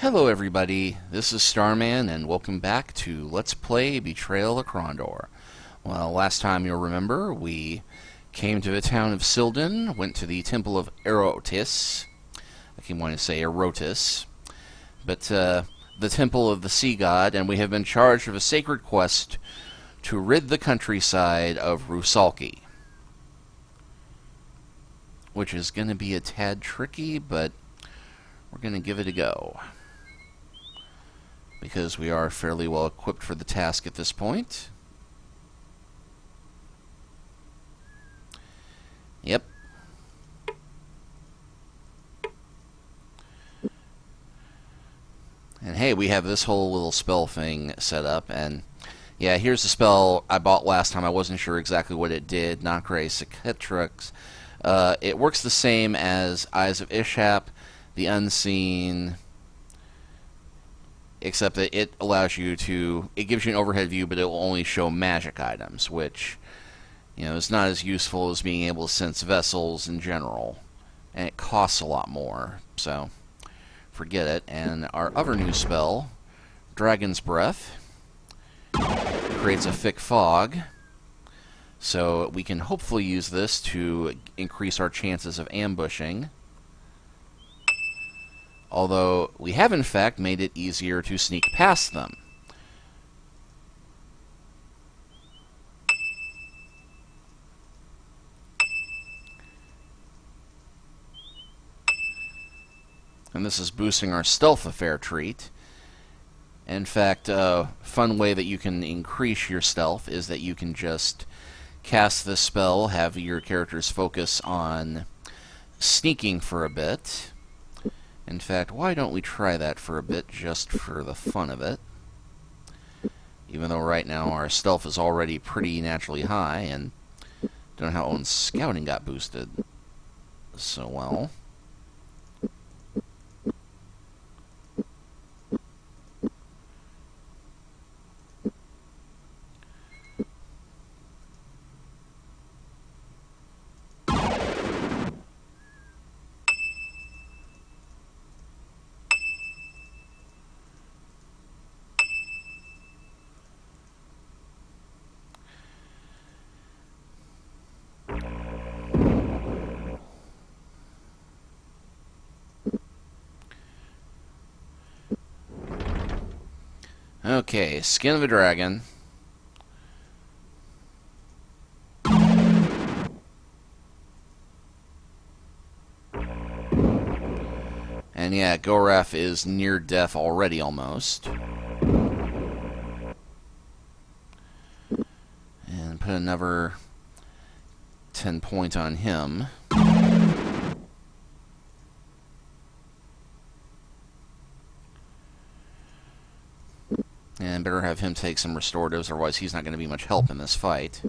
Hello everybody, this is Starman and welcome back to Let's Play Betrayal of Krondor. Well, last time you'll remember, we came to the town of Silden, went to the temple of Erotis. I keep wanting to say Erotis. But the temple of the sea god, and we have been charged with a sacred quest to rid the countryside of Rusalki. Which is going to be a tad tricky, but we're going to give it a go, because we are fairly well equipped for the task at this point. Yep. And hey, we have this whole little spell thing set up, and yeah, here's the spell I bought last time. I wasn't sure exactly what it did. Nathrach. It works the same as Eyes of Ishap, the Unseen, except that it allows you to, it gives you an overhead view, but it will only show magic items, which, you know, is not as useful as being able to sense vessels in general, and it costs a lot more, so forget it. And our other new spell, Dragon's Breath, creates a thick fog, so we can hopefully use this to increase our chances of ambushing. Although, we have in fact made it easier to sneak past them. And this is boosting our stealth a fair treat. In fact, a fun way that you can increase your stealth is that you can just cast this spell, have your characters focus on sneaking for a bit. In fact, why don't we try that for a bit, just for the fun of it? Even though right now our stealth is already pretty naturally high, and don't know how Owyn's scouting got boosted so well. Okay, Skin of a Dragon. And yeah, Goraf is near death already, almost. And put another 10 point on him. And better have him take some restoratives, otherwise he's not going to be much help in this fight.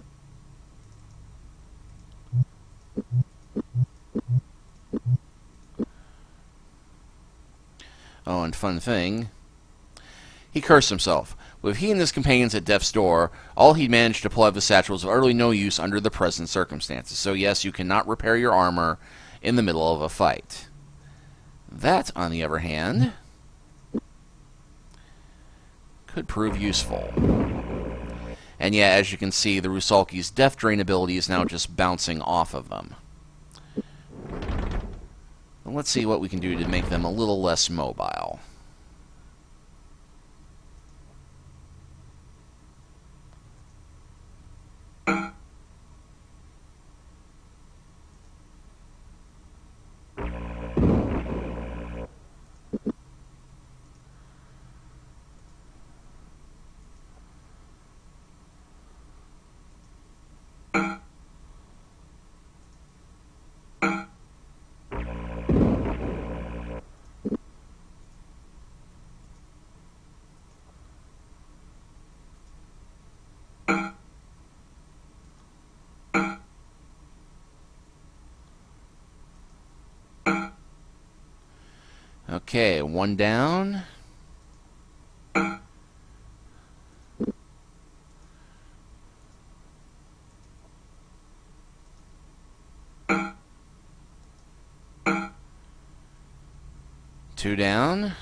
Oh, and fun thing, he cursed himself. With he and his companions at death's door, all he'd managed to pull out of his satchel was of utterly no use under the present circumstances. So yes, you cannot repair your armor in the middle of a fight. That, on the other hand, could prove useful. And yeah, as you can see, the Rusalki's Death Drain ability is now just bouncing off of them. Let's see what we can do to make them a little less mobile. Okay, one down. Two down.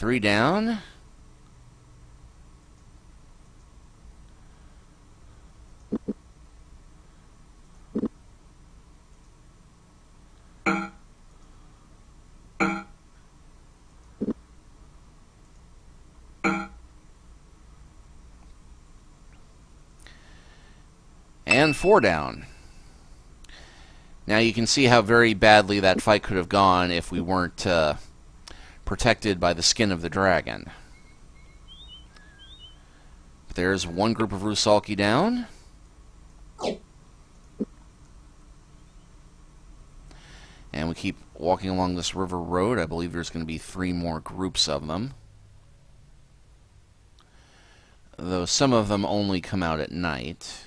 3 down. And 4 down. Now you can see how very badly that fight could have gone if we weren't protected by the skin of the dragon. But there's one group of Rusalki down. And we keep walking along this river road. I believe there's going to be 3 more groups of them. Though some of them only come out at night.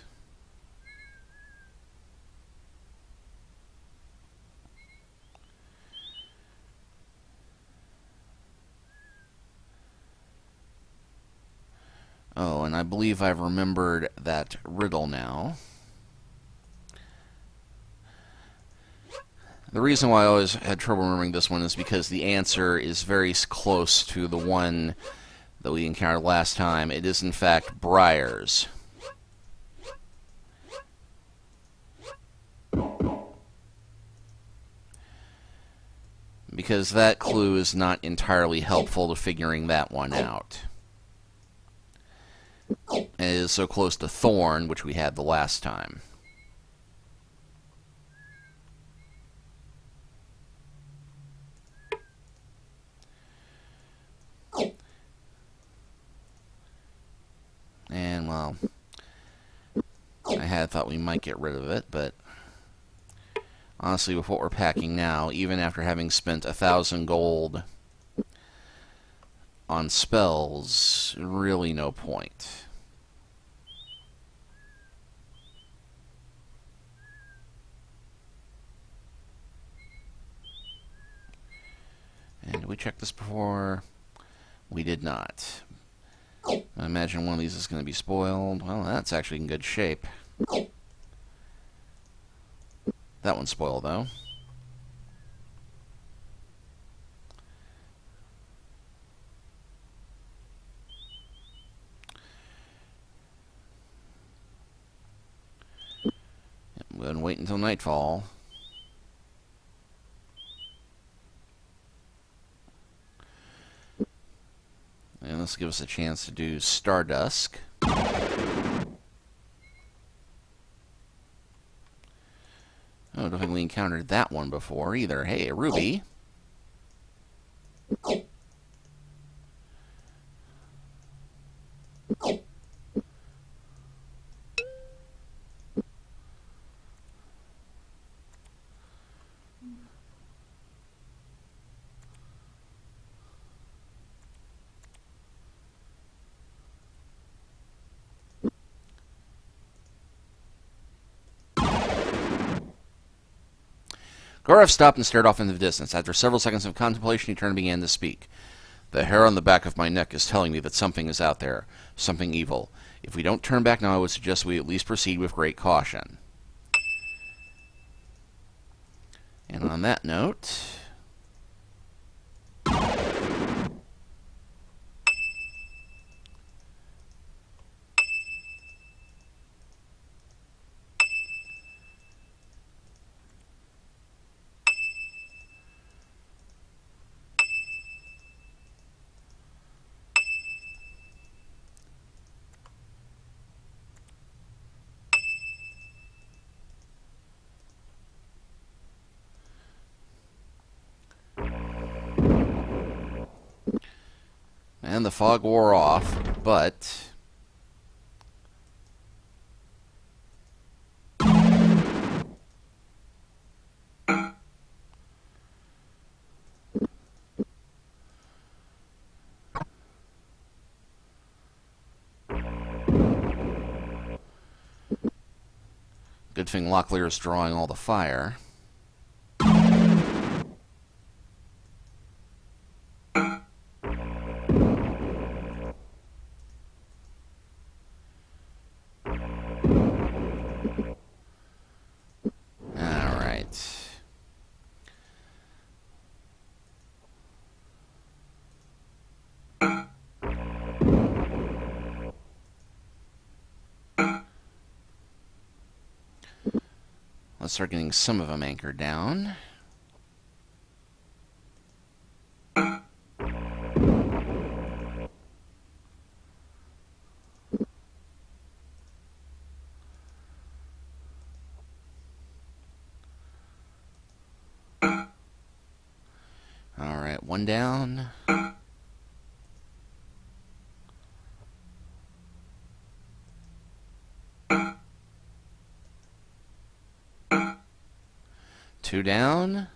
Oh, and I believe I've remembered that riddle now. The reason why I always had trouble remembering this one is because the answer is very close to the one that we encountered last time. It is, in fact, briars. Because that clue is not entirely helpful to figuring that one out. It is so close to thorn, which we had the last time. And, well, I had thought we might get rid of it, but honestly, with what we're packing now, even after having spent 1,000 gold on spells, really no point. And did we check this before? We did not. I imagine one of these is going to be spoiled. Well, that's actually in good shape. That one's spoiled, though. We'll go and wait until nightfall. And this gives us a chance to do Stardusk. Oh, I don't think we encountered that one before either. Hey, a ruby. Gaurav stopped and stared off into the distance. After several seconds of contemplation, he turned and began to speak. The hair on the back of my neck is telling me that something is out there, something evil. If we don't turn back now, I would suggest we at least proceed with great caution. And on that note... and the fog wore off, but... Good thing Locklear is drawing all the fire. let's start getting some of them anchored down. Alright, one down. Two down.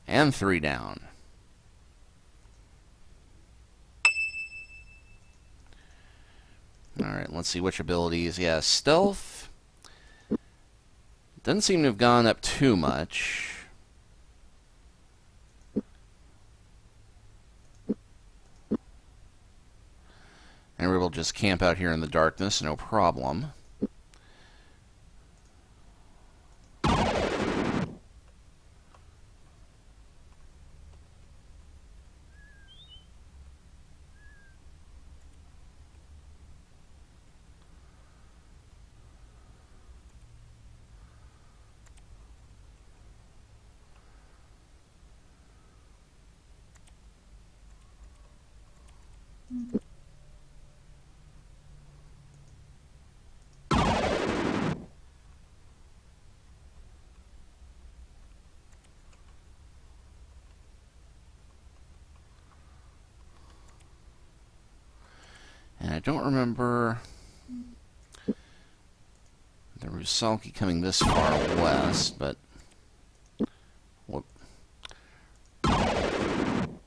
And three down. Alright, let's see which abilities. Yeah, stealth doesn't seem to have gone up too much. And we're able to just camp out here in the darkness, no problem. And I don't remember the Rusalki coming this far west, but... Whoop.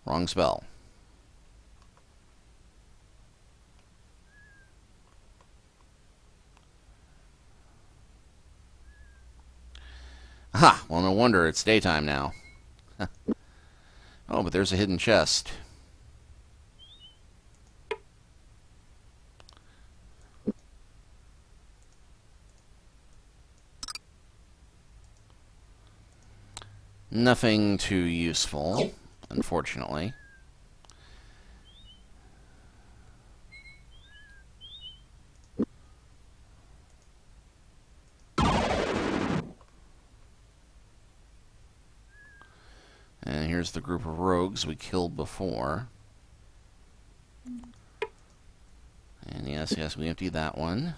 Wrong spell. Aha! Well, no wonder it's daytime now. Oh, but there's a hidden chest. Nothing too useful, unfortunately. And here's the group of rogues we killed before. And yes, we emptied that one.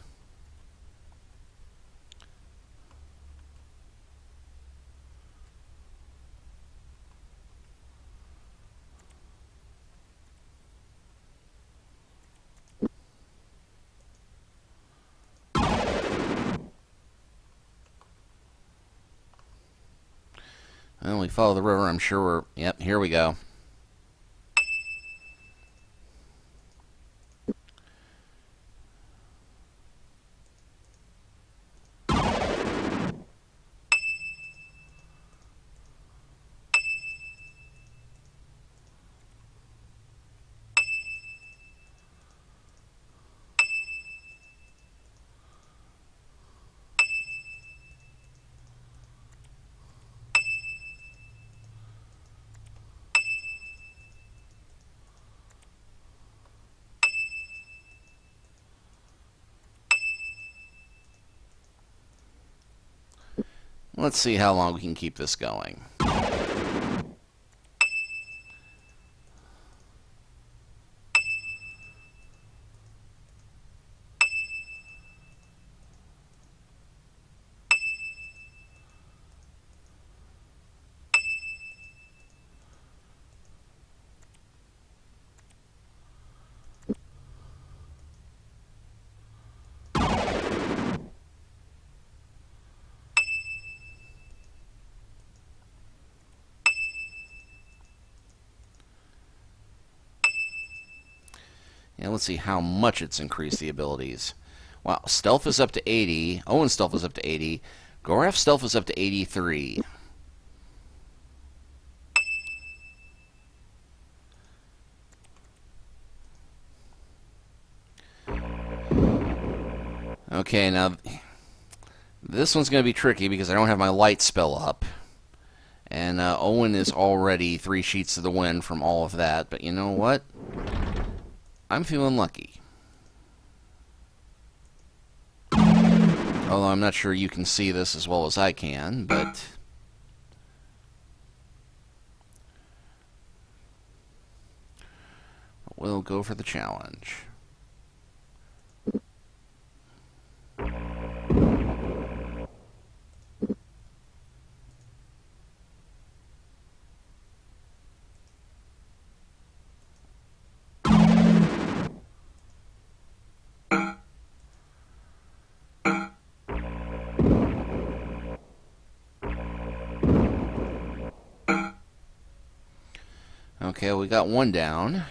Well, we follow the river. I'm sure we're... Yep, here we go. Let's see how long we can keep this going. And let's see how much it's increased the abilities. Wow, stealth is up to 80. Owyn's stealth is up to 80. Goraf's stealth is up to 83. Okay, now this one's going to be tricky because I don't have my light spell up. And And Owyn is already 3 sheets to the wind from all of that, but you know what? I'm feeling lucky. Although I'm not sure you can see this as well as I can, but we'll go for the challenge. Okay, we got one down.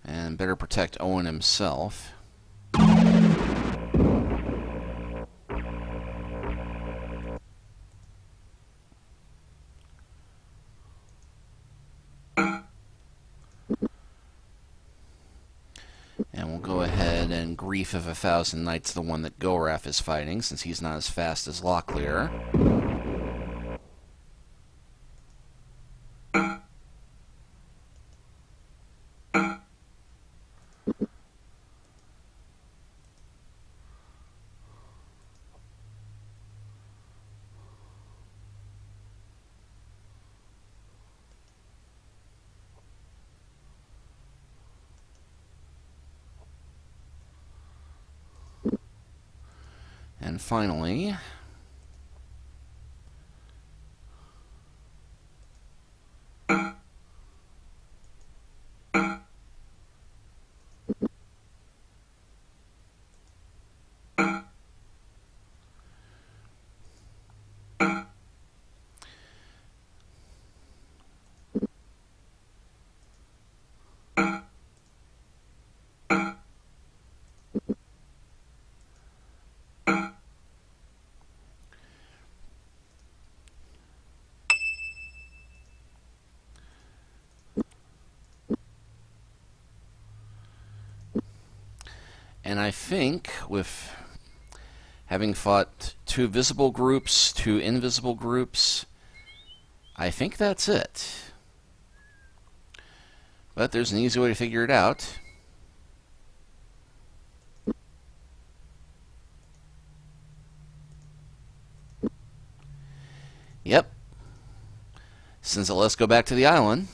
And better protect Owyn himself. And we'll go ahead and Grief of 1,000 Knights the one that Goraf is fighting, since he's not as fast as Locklear. And finally, and I think with having fought 2 visible groups, 2 invisible groups, I think that's it. But there's an easy way to figure it out. Yep. Since let's go back to the island.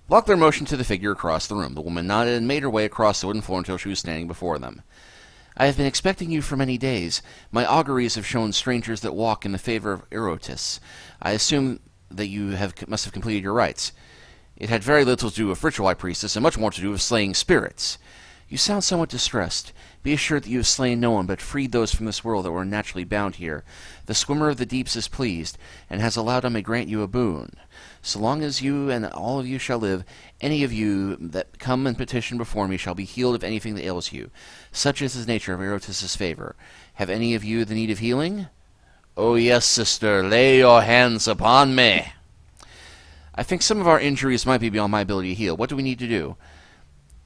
Locklear motioned to the figure across the room. The woman nodded and made her way across the wooden floor until she was standing before them. I have been expecting you for many days. My auguries have shown strangers that walk in the favor of Erotis. I assume that you must have completed your rites. It had very little to do with ritual, High Priestess, and much more to do with slaying spirits. You sound somewhat distressed. Be assured that you have slain no one, but freed those from this world that were naturally bound here. The Swimmer of the Deeps is pleased, and has allowed I may grant you a boon. So long as you and all of you shall live, any of you that come and petition before me shall be healed of anything that ails you. Such is the nature of Erotis' favor. Have any of you the need of healing? Oh yes, sister, lay your hands upon me. I think some of our injuries might be beyond my ability to heal. What do we need to do?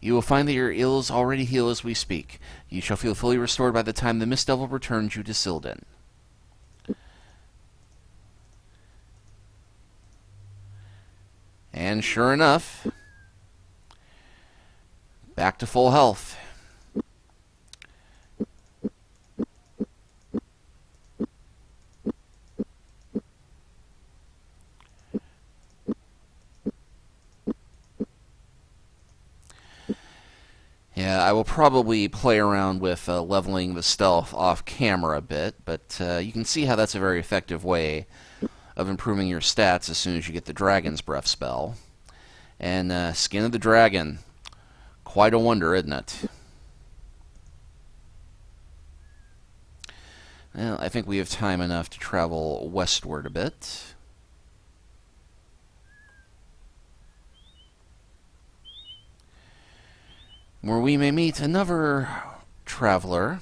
You will find that your ills already heal as we speak. You shall feel fully restored by the time the Mist Devil returns you to Silden. And sure enough, back to full health. Yeah, I will probably play around with leveling the stealth off camera a bit, but you can see how that's a very effective way of improving your stats as soon as you get the Dragon's Breath spell. And Skin of the Dragon, quite a wonder, isn't it? Well, I think we have time enough to travel westward a bit. Where we may meet another traveler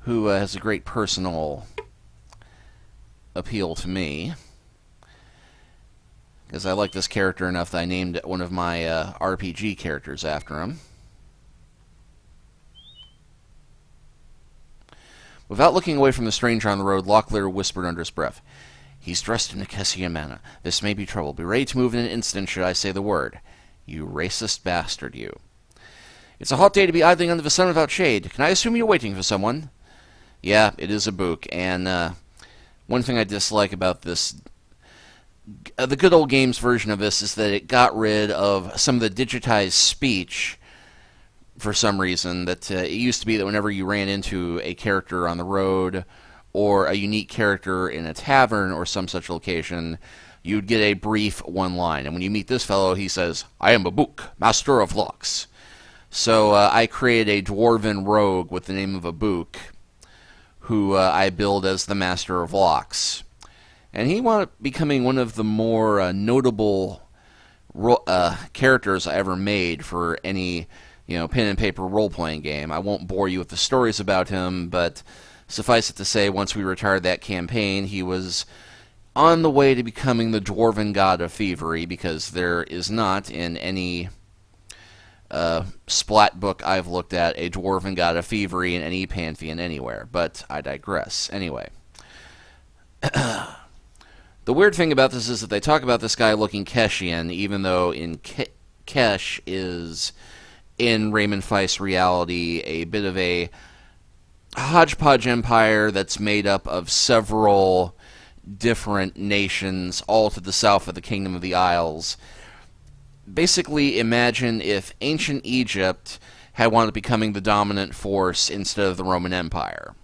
who has a great personal appeal to me. because I like this character enough that I named one of my RPG characters after him. Without looking away from the stranger on the road, Locklear whispered under his breath, "He's dressed in a Kessian manner. This may be trouble. Be ready to move in an instant should I say the word. You racist bastard, you. It's a hot day to be idling under the sun without shade. Can I assume you're waiting for someone?" Yeah, it is Abuk, and one thing I dislike about this, the good old games version of this, is that it got rid of some of the digitized speech for some reason. That it used to be that whenever you ran into a character on the road or a unique character in a tavern or some such location, you'd get a brief one line. And when you meet this fellow, he says, "I am Abuk, master of locks." So I created a dwarven rogue with the name of Abuk, who I build as the master of locks. And he wound up becoming one of the more notable characters I ever made for any pen and paper role-playing game. I won't bore you with the stories about him, but suffice it to say, once we retired that campaign, he was on the way to becoming the dwarven god of thievery, because there is not in any splat book I've looked at a dwarven god of thievery in any pantheon anywhere. But I digress. Anyway. The weird thing about this is that they talk about this guy looking Keshian, even though in Kesh is, in Raymond Feist's reality, a bit of a hodgepodge empire that's made up of several different nations, all to the south of the Kingdom of the Isles. Basically, imagine if ancient Egypt had wound up becoming the dominant force instead of the Roman Empire.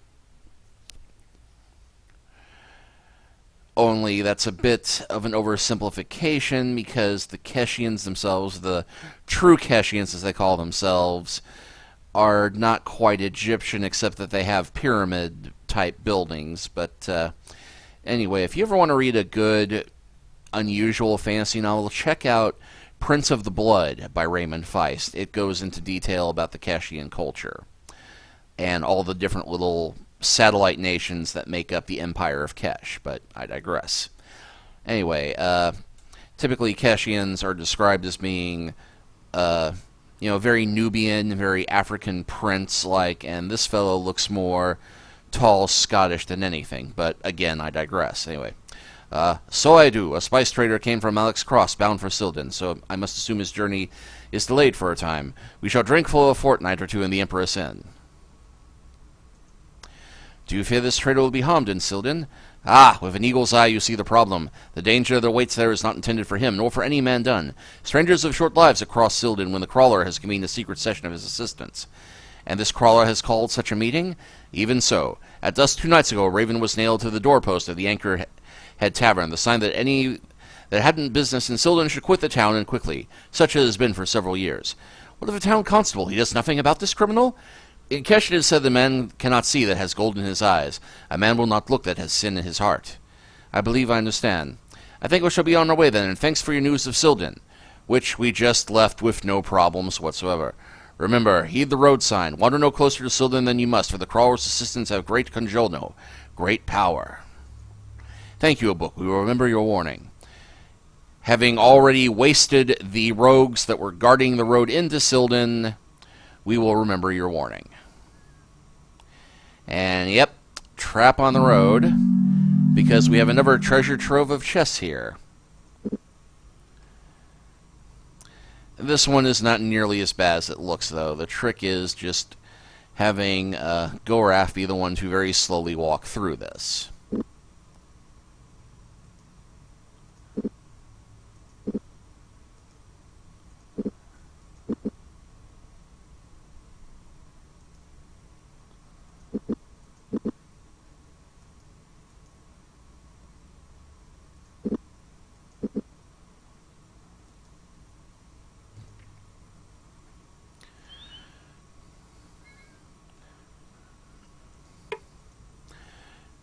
Only that's a bit of an oversimplification, because the Keshians themselves, the true Keshians as they call themselves, are not quite Egyptian, except that they have pyramid-type buildings. But anyway, if you ever want to read a good, unusual fantasy novel, check out Prince of the Blood by Raymond Feist. It goes into detail about the Keshian culture and all the different little satellite nations that make up the Empire of Kesh, but I digress. Anyway, typically Keshians are described as being, very Nubian, very African prince-like, and this fellow looks more tall Scottish than anything, but again, I digress. Anyway, so I do. A spice trader came from Alex Cross, bound for Silden, so I must assume his journey is delayed for a time. We shall drink for a fortnight or two in the Empress Inn. Do you fear this trader will be harmed in Silden? Ah, with an eagle's eye you see the problem. The danger that awaits there is not intended for him, nor for any man done. Strangers have short lives across Silden when the crawler has convened a secret session of his assistants. And this crawler has called such a meeting? Even so. At dusk 2 nights ago, a raven was nailed to the doorpost of the Anchor Head Tavern, the sign that any that hadn't business in Silden should quit the town, and quickly. Such it has been for several years. What of a town constable? He does nothing about this criminal? In Kesh it is said the man cannot see that has gold in his eyes. A man will not look that has sin in his heart. I believe I understand. I think we shall be on our way then, and thanks for your news of Silden, which we just left with no problems whatsoever. Remember, heed the road sign. Wander no closer to Silden than you must, for the crawler's assistants have great conjolno, great power. Thank you, Abuk. We will remember your warning. Having already wasted the rogues that were guarding the road into Silden, we will remember your warning. And, yep, trap on the road, because we have another treasure trove of chests here. This one is not nearly as bad as it looks, though. The trick is just having Gorath be the one to very slowly walk through this.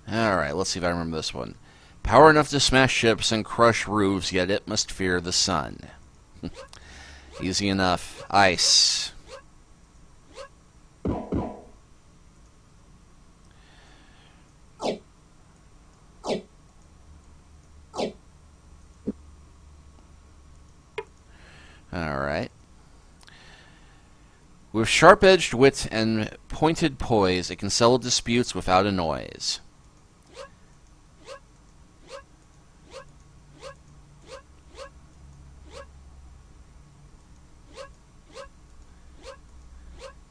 Alright, let's see if I remember this one. Power enough to smash ships and crush roofs, yet it must fear the sun. Easy enough. Ice. Alright. With sharp-edged wit and pointed poise, it can settle disputes without a noise.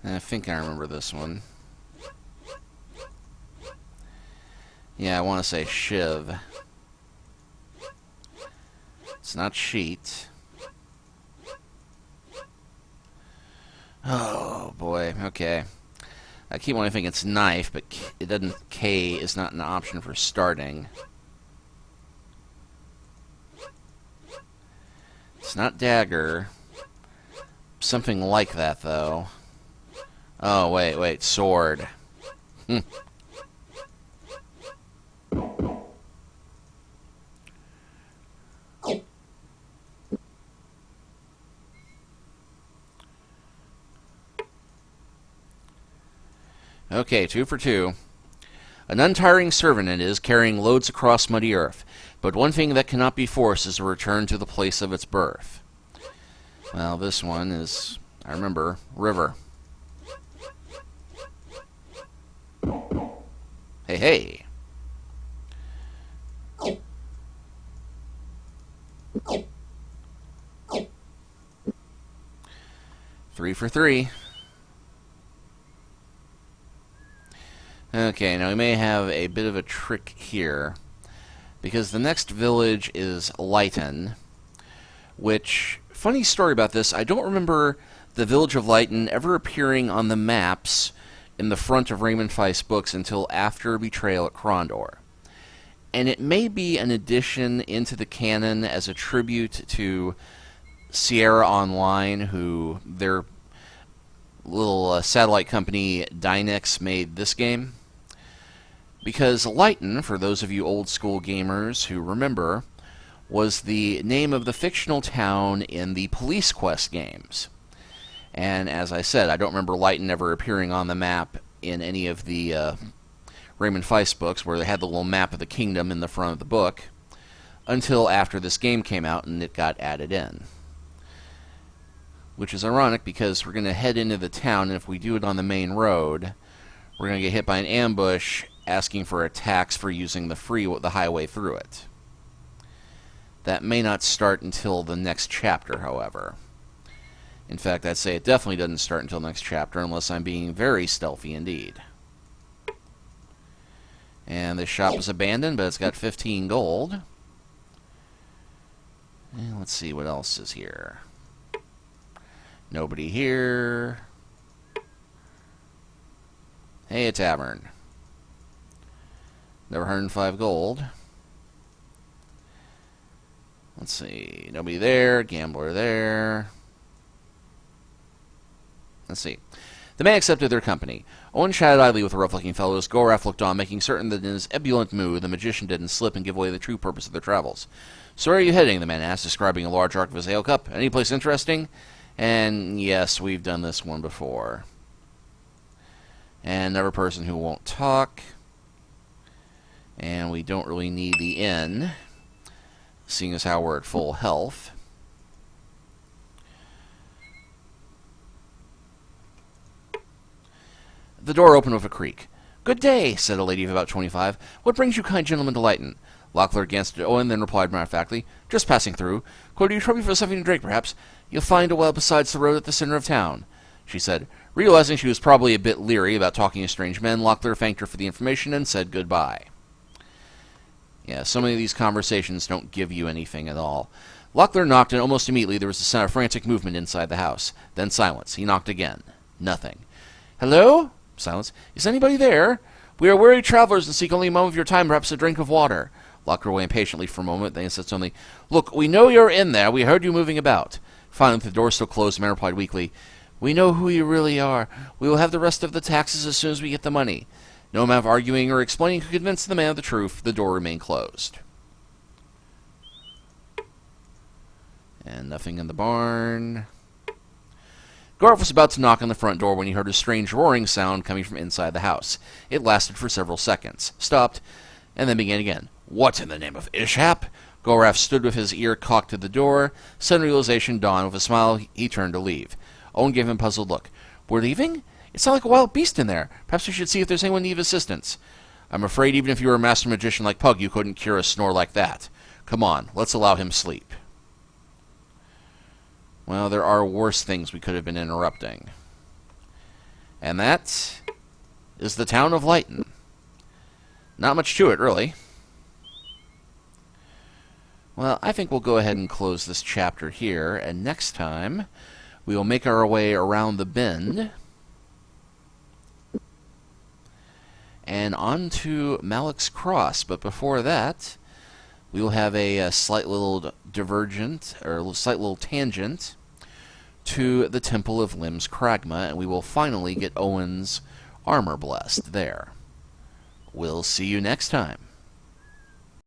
I think I remember this one. Yeah, I want to say shiv. It's not sheet. Oh, boy. Okay. I keep wanting to think it's knife, but it doesn't. K is not an option for starting. It's not dagger. Something like that, though. Oh, wait. Sword. Okay, 2 for 2. An untiring servant it is, carrying loads across muddy earth. But one thing that cannot be forced is a return to the place of its birth. Well, this one is, I remember, river. Hey. 3 for 3. Okay, now we may have a bit of a trick here, because the next village is Lighten, which, funny story about this, I don't remember the village of Lighten ever appearing on the maps in the front of Raymond Feist's books until after Betrayal at Krondor. And it may be an addition into the canon as a tribute to Sierra Online, who their little satellite company Dynex made this game. Because Lighten, for those of you old school gamers who remember, was the name of the fictional town in the Police Quest games. And as I said, I don't remember Lighten ever appearing on the map in any of the Raymond Feist books, where they had the little map of the kingdom in the front of the book, until after this game came out and it got added in. Which is ironic, because we're going to head into the town, and if we do it on the main road, we're going to get hit by an ambush asking for a tax for using the highway through it. That may not start until the next chapter, however. In fact, I'd say it definitely doesn't start until the next chapter, unless I'm being very stealthy indeed. And this shop is abandoned, but it's got 15 gold. And let's see what else is here. Nobody here. Hey, a tavern. Never 105 gold. Let's see. Nobody there. Gambler there. Let's see. The man accepted their company. Owyn chatted idly with the rough-looking fellows. Goraf looked on, making certain that in his ebullient mood the magician didn't slip and give away the true purpose of their travels. "So where are you heading?" the man asked, describing a large arc of his ale cup. "Any place interesting?" And yes, we've done this one before. And another person who won't talk. And we don't really need the inn, seeing as how we're at full health. The door opened with a creak. "Good day," said a lady of about 25. "What brings you kind gentlemen to Lighten?" Locklear glanced at Owyn, then replied matter-of-factly, "Just passing through. Could you trouble you for something to drink, perhaps? You'll find a well besides the road at the center of town," she said. Realizing she was probably a bit leery about talking to strange men, Locklear thanked her for the information and said goodbye. Yeah, so many of these conversations don't give you anything at all. Locklear knocked, and almost immediately there was the sound of frantic movement inside the house. Then silence. He knocked again. Nothing. "Hello?" Silence. "Is anybody there? We are weary travelers and seek only a moment of your time, perhaps a drink of water." Locklear away impatiently for a moment, then he said suddenly, "Look, we know you're in there. We heard you moving about." Finally, with the door still closed, the man replied weakly, "We know who you really are. We will have the rest of the taxes as soon as we get the money." No amount of arguing or explaining could convince the man of the truth. The door remained closed. And nothing in the barn. Garth was about to knock on the front door when he heard a strange roaring sound coming from inside the house. It lasted for several seconds, stopped, and then began again. "What in the name of Ishap? Goraf stood with his ear cocked to the door. Sudden realization dawned. With a smile, he turned to leave. Owen gave him a puzzled look. "We're leaving? It sounded like a wild beast in there. Perhaps we should see if there's anyone in need of assistance." "I'm afraid even if you were a master magician like Pug, you couldn't cure a snore like that. Come on, let's allow him sleep." Well, there are worse things we could have been interrupting. And that is the town of Lighten. Not much to it, really. Well, I think we'll go ahead and close this chapter here, and next time we will make our way around the bend and on to Malak's Cross. But before that, we will have a slight little divergent, or a slight little tangent to the Temple of Lim's Kragma, and we will finally get Owyn's armor blessed there. We'll see you next time.